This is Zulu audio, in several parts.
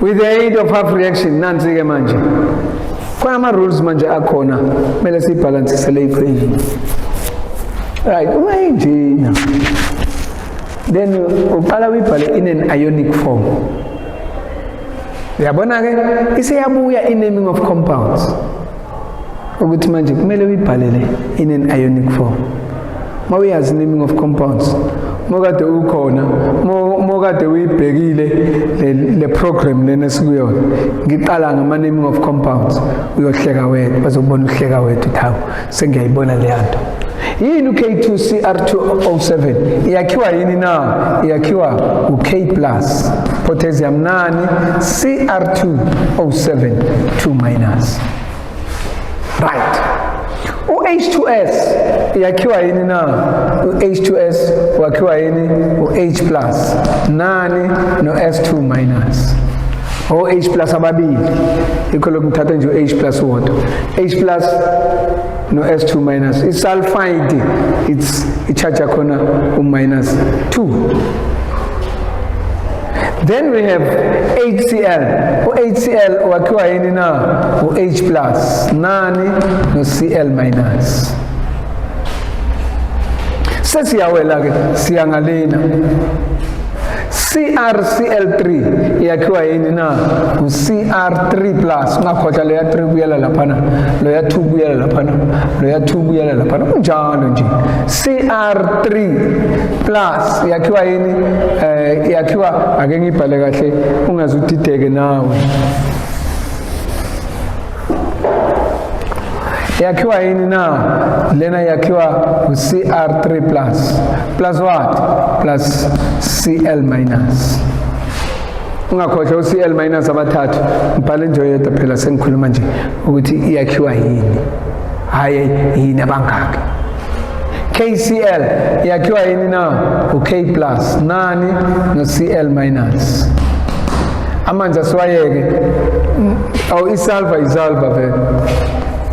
with the aid of half reaction nansi ke manje khona ama rules manje akhona kumele sibalance le equation right ungayenjina then uqala uyibhale in an ionic form uyabona ke isiyabuya in naming of compounds ukuthi manje kumele uyibhalele in an ionic form mawuyazi naming of compounds mokade ukhona mokade uyibhekile le program lena sikuyona ngiqala ngama naming of compounds uyohleka wethu bazobona uhleka wethu thawu sengiyayibona le yanto yini K2Cr2O7 iyakhiwa yini na iyakhiwa uK plus potassium nani Cr2O7 2 right H2S yakhiwa yini na H2S wakhiwa yini H plus nani no S2 minus H plus ababili ikho lokuthatha nje H plus water H plus no S2 minus isulfide it's i-charge yakhona minus 2. Then we have HCl. HCl wakhiwa yini na H plus nani no Cl minus. Sesiyawela ke siyangalena. CrCl3 yakhiwa yini na Cr3 plus ngakhohla le ya 3 buyela laphana lo ya 2 buyela laphana lo ya 2 buyela laphana kunjalo nje Cr3 plus yakhiwa yini yakhiwa ake ngibhale kahle ungazudideke nawe yakhiwa yini na lena yakhiwa Cr3 plus what plus Cl minus ungakhohlwa Cl minus abathathu mbhale nje yedwa phela sengikhuluma nje ukuthi iyakhiwa yini hayi yini abangaka KCl yakhiwa yini na K plus nani no Cl minus amanzi asiwayeke awu isulfur vele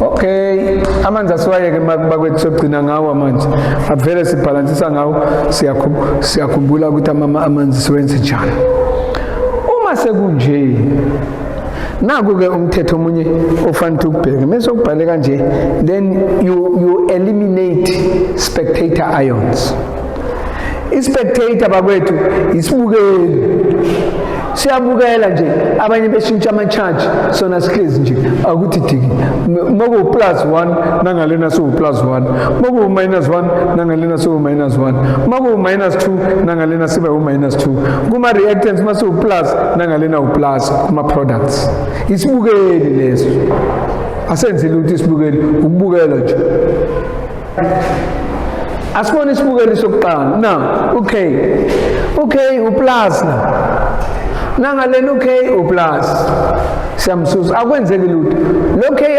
okay amanzi asiwayeke bakwethu sogcina ngawo manje avele sibhalansisa ngawo siyakhumbula ukuthi amanzi siwenze njani uma sekunje naku ke umthetho omunye ofanele ukubheke mase ukubhale kanje then you eliminate spectator ions ispectator bakwethu isibukeli siyabukela nje abanye beshintsha ama charge sona sihlezi nje akuthi diki moku plus 1 nangalena so plus 1 moku minus 1 nangalena so minus 1 moku minus 2 nangalena sibe minus 2 kuma reactants maso plus nangalena plus kuma products isibukeli leso asenzile ukuthi isibukeli ukubukela nje asibone isibukeli sokuqala now okay uplus nangalena plus siyamsusa akwenzeki lutho lo K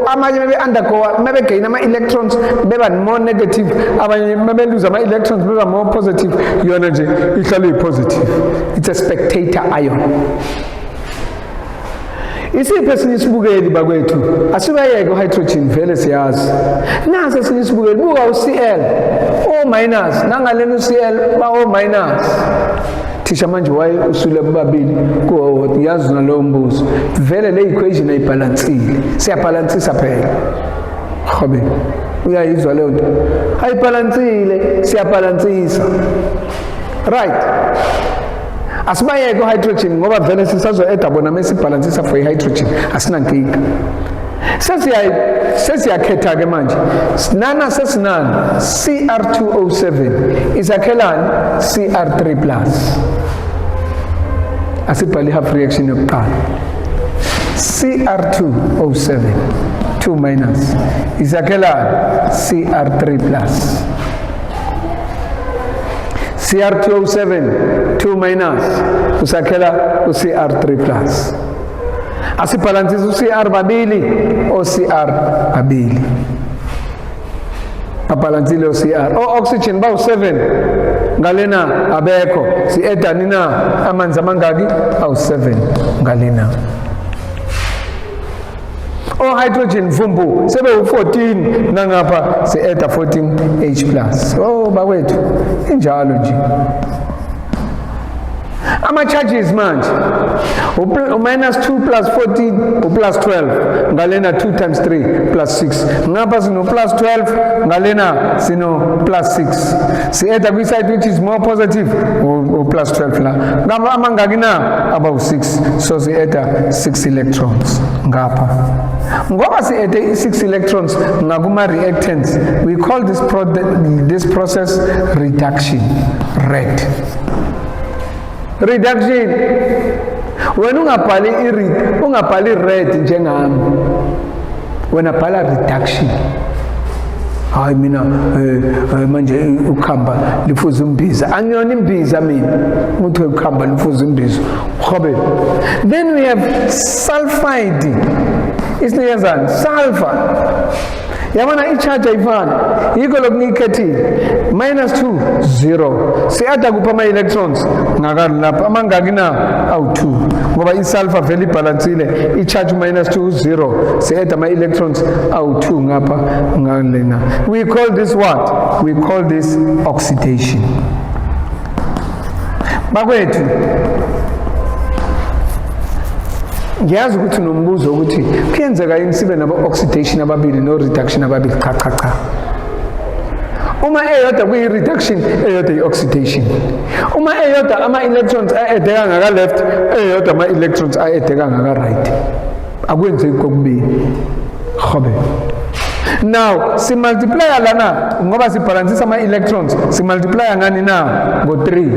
amanye bebe undergo mebe gain ama electrons beba more negative abanye mebe lose ama electrons beba more positive yona nje ihlala positive it's a spectator ion isiphe sinisibukeli bakwethu asibayeke uhydrogen vele siyazi nase sinisibukeli buka uCl O minus nangalena uCl ba O minus thisha manje waye usule babili ko yazi nalowo mbuzo vele le equation ayibalansile siyabalansisa phela khobe uyayizwa leyo nto ayibalansile siyabalansisa right asibayeke uhydrogen ngoba vele sisazo eda bona mesibalansisa for ihydrogen asinankinga sesiyakhetha ke manje nana sesinani Cr2O7 isakhelani Cr3 plus asibhali half reaction yokuqala Cr2O7 2 minus isakhelani Cr3 plus Cr2O7 2 minus usakhela uCr3 plus asibalansisa uCr babili oCr babili abalansile oCr oxygen bawu 7 ngalena abekho si-eda nina amanzi amangaki awu 7 ngalena hydrogen vumbu sebe u14 nangapha si-eda 14 H plus bakwethu injalo nje Ama-charges manje minus 2 plus 14 plus 12 ngalena 2 times 3 plus 6 ngapha sino plus 12 ngalena sino plus 6 si-add kwi-side which is more positive plus 12 la ngapha amangaki na about 6 so si-add 6 electrons ngapha ngoba si-add 6 electrons ngakuma-reactants we call this process reduction red. Reduction. Wena ungabhali red njengami. Wena bhala reduction. Hayi mina manje ukhamba lifuza umbiza. Angiyona imbiza mina. Uthi ukhamba lifuza umbiza. Khobe. Then we have sulfide. Isiyazana sulfur. Yabona i-charge ayifani yikho lokunikethile minus 2 0 si-ada kuphi ama-electrons ngakani lapha amangaki na awu-2 ngoba i-sulfur vele ibhalansile i-charge minus 2 0 si-ada ama-electrons awu-2 ngapha ngalena. We call this what? We call this oxidation. Bakwethu ngiyazi ukuthi nombuzo ukuthi kuyenzeka yini sibe nabo-oxidation ababili no-reduction ababili cha. Uma eyodwa kuyi-reduction eyodwa yi-oxidation. Uma eyodwa ama-electrons a-edeka ngaka-left eyodwa ama-electrons a-edeka ngaka-right akwenzeki kokubili khobe. Now simultiplya lana ngoba sibhalansisa ama-electrons simultiplya ngani na ngo-3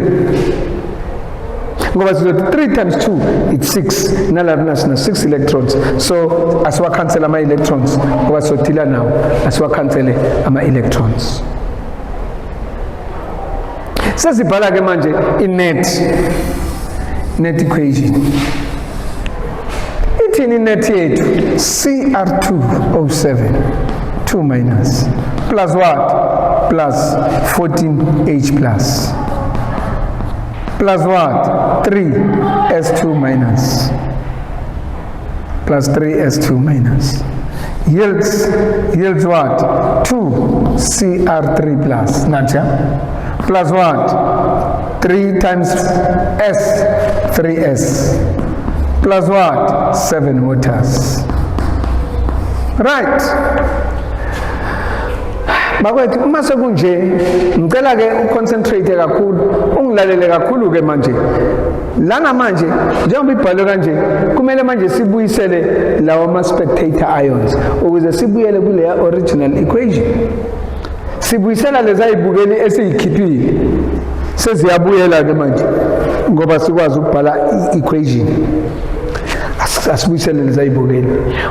ngoba sizothi 3 times 2 it's 6 nalapha sina 6 electrons so asiwakhansela ama-electrons ngoba sizothila nawo asiwakhansele ama-electrons. Sesibhala ke manje i-net equation ithini i-net yethu Cr2O7 2 minus plus what plus 14H plus what 3S2 minus plus 3S2 minus yields what 2Cr3 plus nacha plus what 3 times S 3S plus what 7 waters, right? Bakwethu uma sekunje ngicela ke uconcentrate kakhulu ungilalele kakhulu ke manje lana manje njengoba ibhalwe kanje kumele manje sibuyisele lawo ama spectator ions ukuze sibuyele kule original equation sibuyisela leza ibukeli esiyikhiphile seziyabuyela ke manje ngoba sikwazi ukubhala equation asibuyisele leza ibukeli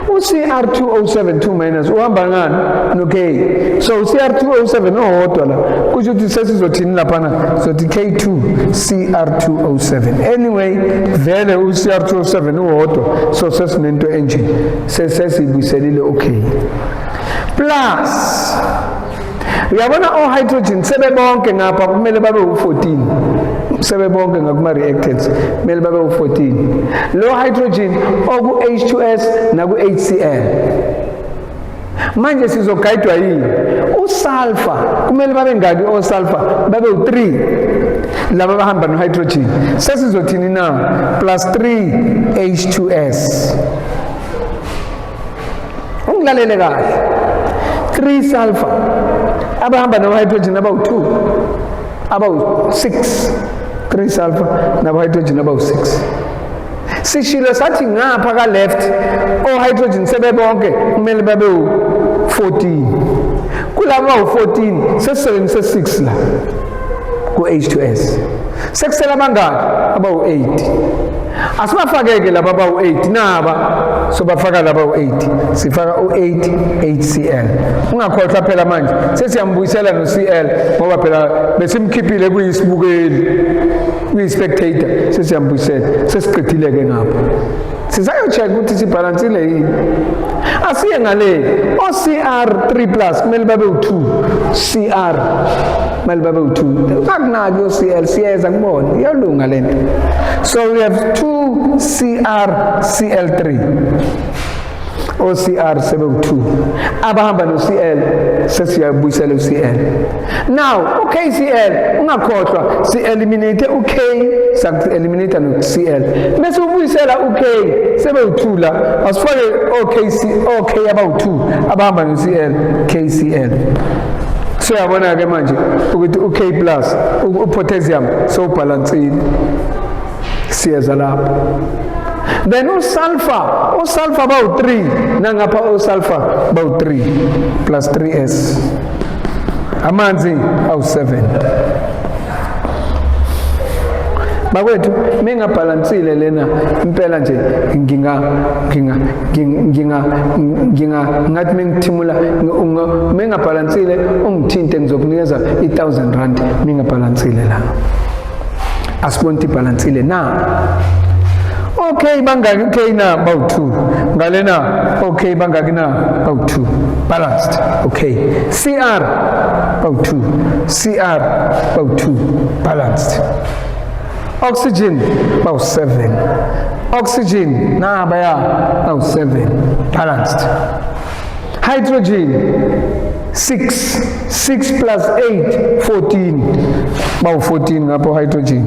uCr2O7 2 minus uhamba ngani no-K so uCr2O7 owodwa la kusho ukuthi sesizothini laphana sothi K2Cr2O7 anyway vele uCr2O7 owodwa so sesinento enje sesibuyiselile okay plus uyabona o-hydrogen sebebonke ngapha kumele babe u-14 sebebonke ngakuma-reactants kumele babe u-14 lo hydrogen oku-H2S naku-HCl manje sizogayidwa yini usulfur kumele babe ngaki osulfur babe u-3 laba bahamba no-hydrogen sesizothini na plus 3H2S ungilalele kahle 3 sulfur abahamba no-hydrogen about 2 about 6 3 sulfur nabo-hydrogen about 6 sishilo sathi ngapha ka-left o-hydrogen sebebonke kumele babe u-14 kulaba u-14 sesisebenzise 6 la ku-H2S sekusela abangaki abawu-8 asibafake-ke laba abawu-8 naba sobafaka laba u-8 sifaka u-8 HCl ungakhohlwa phela manje sesiyambuyisela no-Cl ngoba phela besimkhiphile kuyisibukeli kuyi-spectator sesiyambuyisela sesiqedile-ke ngapho sisayo-check ukuthi sibhalansile yini asiye ngale o-Cr3 plus kumele babe u-2 Cr kumele babe u-2 kakunaki o-Cl siyeza kubona iyalunga le nto so we have 2 Cl3 OCR sebe u2 abahamba no Cl sesiyabuyisela uCl. Now uKCl ungakhohlwa si eliminate uK saku eliminate no Cl bese ubuyisela uK sebe u2 la asifake OK abawu2 abahamba no Cl KCl. So yabona ke manje ukuthi uK plus upotassium so ubalansile siyeza lapho. Then usulfur bawu3 nangapha usulfur bawu3 plus 3s amanzi awu7. Bakwethu mengabhalansile lena impela nje ngathi mengithimula mengabhalansile ungithinte ngizokunikeza R1,000 mengabhalansile la asibonti balansile na. Okay bangaki okay na bawu2 ngalena okay bangaki na bawu2 balanced. Okay Cr bawu2 balanced. Oxygen bawu7 oxygen na baya bawu7 balanced. Hydrogen 6 plus 8 14 bawu14 ngapho hydrogen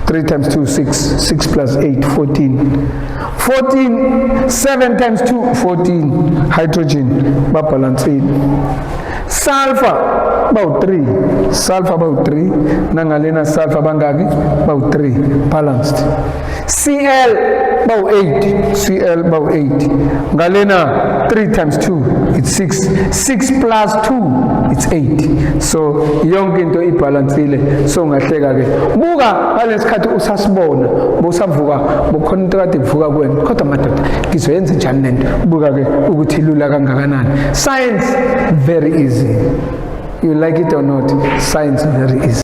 3 times 2 6 plus 8 14 7 times 2 14 hydrogen babalansile. Sulfur bawu3 nangalena sulfur bangaki bawu3 balanced. Cl bawu8 ngalena 3 times 2 it's 6 plus 2 it's 8. So yonke into ibalansile. So ungahleka ke buka ngalesikhathi usasibona bosavuka bokhona into kade ivuka kuwena kodwa madoda ngizoyenza njani lento buka ke ukuthi lula kangakanani. Science very easy. You like it or not, science very easy.